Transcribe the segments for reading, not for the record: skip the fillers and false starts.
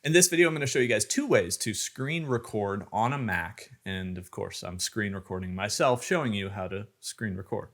In this video, I'm going to show you guys two ways to screen record on a Mac. And of course, I'm screen recording myself, showing you how to screen record.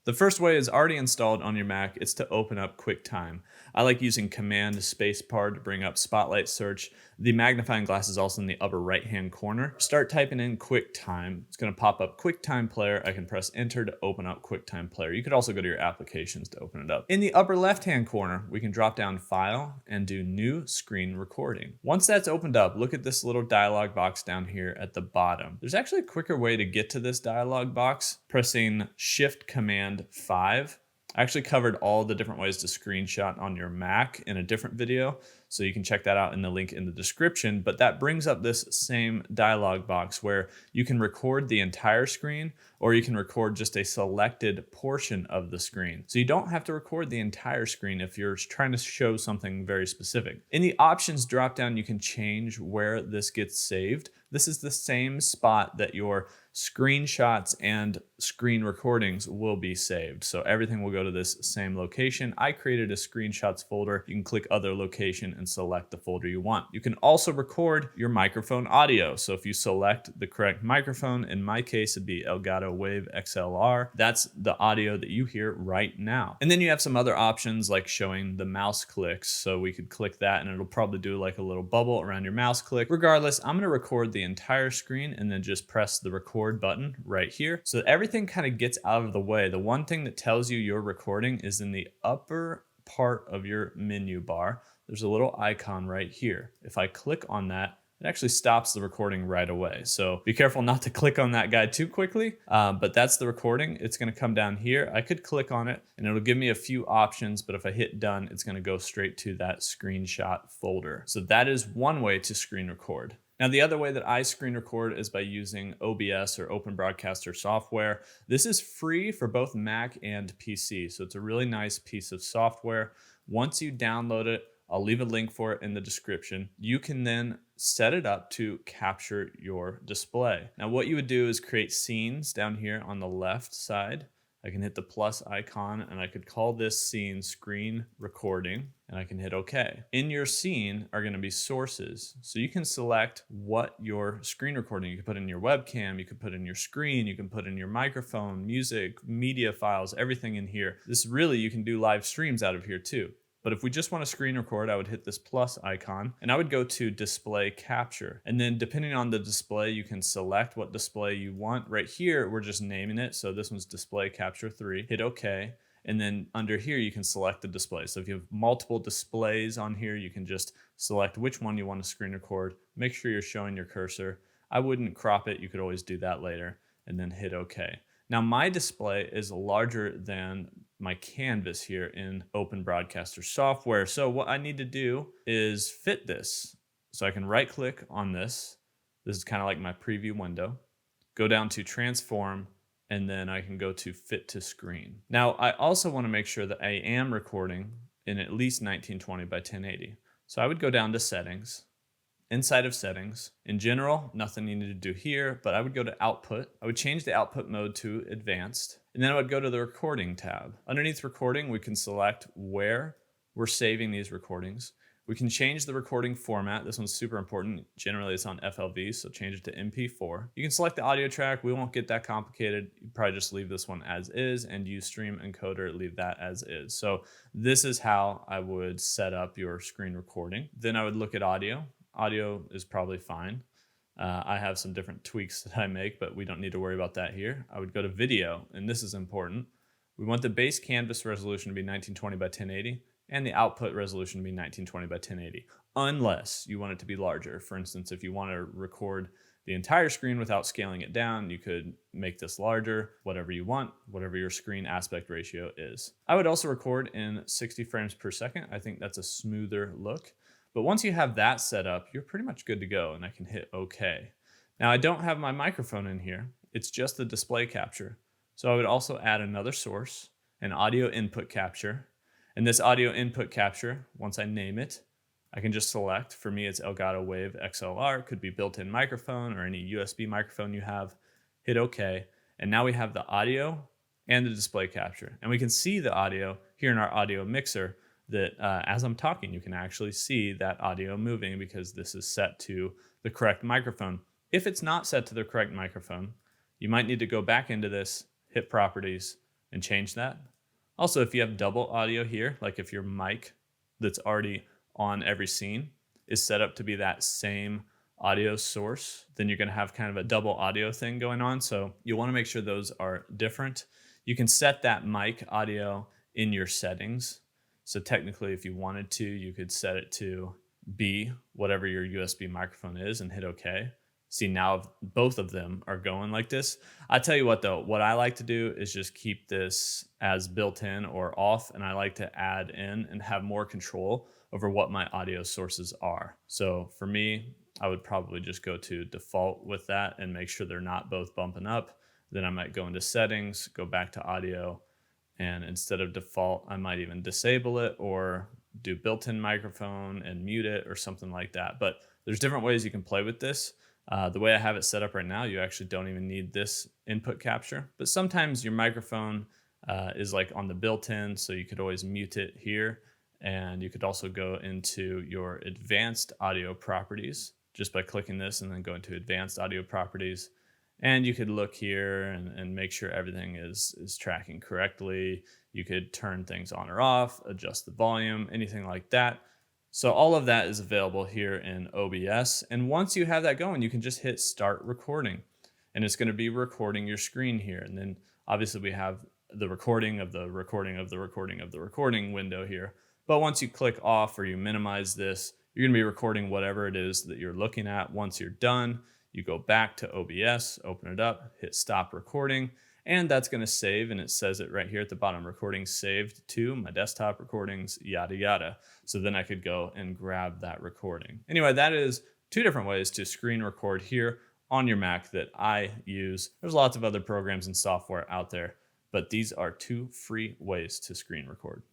The first way is already installed on your Mac. It's to open up QuickTime. I like using Command Spacebar to bring up Spotlight Search. The magnifying glass is also in the upper right-hand corner. Start typing in QuickTime. It's going to pop up QuickTime Player. I can press Enter to open up QuickTime Player. You could also go to your applications to open it up. In the upper left-hand corner, we can drop down File and do New Screen Recording. Once that's opened up, look at this little dialog box down here at the bottom. There's actually a quicker way to get to this dialog box, pressing Shift Command 5. I actually covered all the different ways to screenshot on your Mac in a different video, so you can check that out in the link in the description. But that brings up this same dialog box where you can record the entire screen or you can record just a selected portion of the screen. So you don't have to record the entire screen if you're trying to show something very specific. In the options dropdown, you can change where this gets saved. This is the same spot that your screenshots and screen recordings will be saved. So everything will go to this same location. I created a screenshots folder. You can click other location and select the folder you want. You can also record your microphone audio. So if you select the correct microphone, in my case, it'd be Elgato Wave XLR. That's the audio that you hear right now. And then you have some other options like showing the mouse clicks. So we could click that and it'll probably do like a little bubble around your mouse click. Regardless, I'm gonna record the entire screen and then just press the record button right here. So that everything kind of gets out of the way. The one thing that tells you you're recording is in the upper part of your menu bar. There's a little icon right here. If I click on that, it actually stops the recording right away. So be careful not to click on that guy too quickly, but that's the recording. It's gonna come down here. I could click on it and it'll give me a few options, but if I hit done, it's gonna go straight to that screenshot folder. So that is one way to screen record. Now, the other way that I screen record is by using OBS or Open Broadcaster software. This is free for both Mac and PC, so it's a really nice piece of software. Once you download it, I'll leave a link for it in the description. You can then set it up to capture your display. Now, what you would do is create scenes down here on the left side. I can hit the plus icon and I could call this scene screen recording and I can hit OK. In your scene are going to be sources. So you can select what your screen recording, you can put in your webcam, you can put in your screen, you can put in your microphone, music, media files, everything in here. This really, you can do live streams out of here too. But if we just want to screen record, I would hit this plus icon and I would go to display capture. And then depending on the display, you can select what display you want. Right here, we're just naming it. So this one's display capture 3, hit OK. And then under here, you can select the display. So if you have multiple displays on here, you can just select which one you want to screen record. Make sure you're showing your cursor. I wouldn't crop it. You could always do that later and then hit OK. Now my display is larger than my canvas here in Open Broadcaster software. So what I need to do is fit this. So I can right click on this. This is kind of like my preview window. Go down to transform and then I can go to fit to screen. Now I also want to make sure that I am recording in at least 1920 by 1080. So I would go down to settings. Inside of settings, in general, nothing you need to do here, but I would go to output. I would change the output mode to advanced, and then I would go to the recording tab. Underneath recording, we can select where we're saving these recordings. We can change the recording format. This one's super important. Generally, it's on FLV, so change it to MP4. You can select the audio track. We won't get that complicated. You probably just leave this one as is and use Stream Encoder, leave that as is. So this is how I would set up your screen recording. Then I would look at audio. Audio is probably fine. I have some different tweaks that I make, but we don't need to worry about that here. I would go to video, and this is important. We want the base canvas resolution to be 1920 by 1080, and the output resolution to be 1920 by 1080, unless you want it to be larger. For instance, if you want to record the entire screen without scaling it down, you could make this larger, whatever you want, whatever your screen aspect ratio is. I would also record in 60 frames per second. I think that's a smoother look. But once you have that set up, you're pretty much good to go, and I can hit OK. Now, I don't have my microphone in here. It's just the display capture. So I would also add another source, an audio input capture. And this audio input capture, once I name it, I can just select. For me, it's Elgato Wave XLR. It could be built-in microphone or any USB microphone you have. Hit OK. And now we have the audio and the display capture. And we can see the audio here in our audio mixer. that as I'm talking, you can actually see that audio moving because this is set to the correct microphone. If it's not set to the correct microphone, you might need to go back into this, hit properties, and change that. Also, if you have double audio here, like if your mic that's already on every scene is set up to be that same audio source, then you're going to have kind of a double audio thing going on. So you want to make sure those are different. You can set that mic audio in your settings. So technically, if you wanted to, you could set it to be whatever your USB microphone is and hit OK. See, now both of them are going like this. I tell you what, though, what I like to do is just keep this as built in or off, and I like to add in and have more control over what my audio sources are. So for me, I would probably just go to default with that and make sure they're not both bumping up. Then I might go into settings, go back to audio, and instead of default, I might even disable it or do built-in microphone and mute it or something like that. But there's different ways you can play with this. The way I have it set up right now, you actually don't even need this input capture, but sometimes your microphone is like on the built-in, so you could always mute it here. And you could also go into your advanced audio properties just by clicking this and then go into advanced audio properties. And you could look here and make sure everything is tracking correctly. You could turn things on or off, adjust the volume, anything like that. So all of that is available here in OBS. And once you have that going, you can just hit start recording. And it's going to be recording your screen here. And then obviously we have the recording of the recording of the recording of the recording window here. But once you click off or you minimize this, you're going to be recording whatever it is that you're looking at. Once you're done, you go back to OBS, open it up, hit stop recording, and that's going to save. And it says it right here at the bottom, recording saved to my desktop recordings, yada, yada. So then I could go and grab that recording. Anyway, that is two different ways to screen record here on your Mac that I use. There's lots of other programs and software out there, but these are two free ways to screen record.